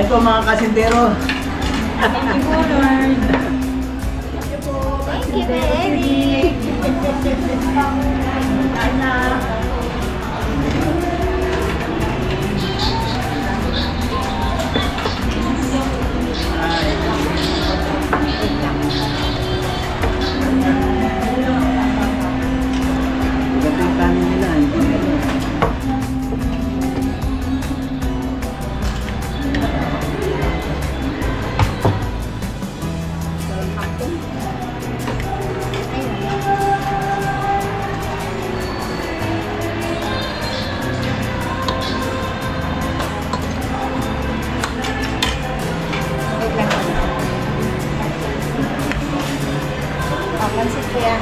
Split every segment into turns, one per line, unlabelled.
po mga kasintero.
Thank you po, Lord.
Thank you, baby. Pansit ko yan.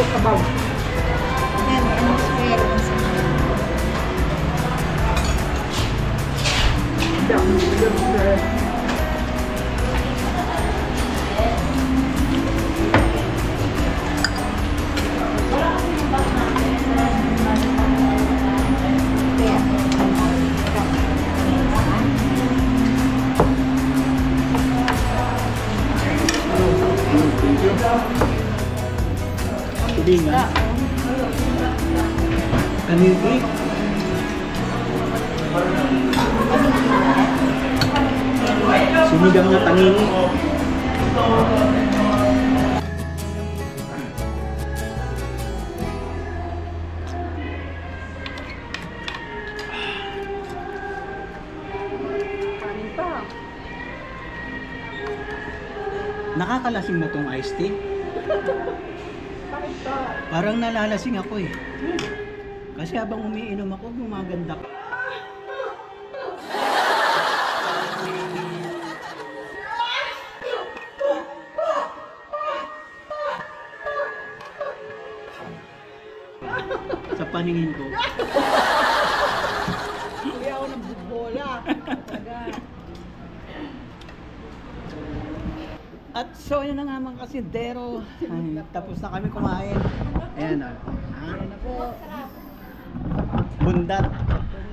Kabaw.
Yan, ano square.
Tudingan. Kanini. Sinigang na tanini. Nakakalasing na tong iced tea. Parang nalalasing ako eh. Kasi habang umiinom ako, gumaganda ko. Sa paningin ko.
Hindi ako ng bola.
At so yun na nga mga kasintero. Ay, tapos na kami kumain. Ayan o.
Ayan na po.
Bundat.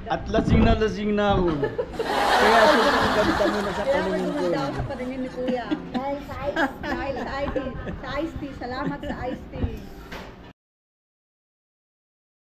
At lasing na ako. Kaya sobrang ganda mo na sa
Kaya ako
paningin ko.
gumanda ako sa paningin ni Kuya.
Dahil sa ice.
Dahil sa iced tea. Sa iced tea. Salamat sa iced tea.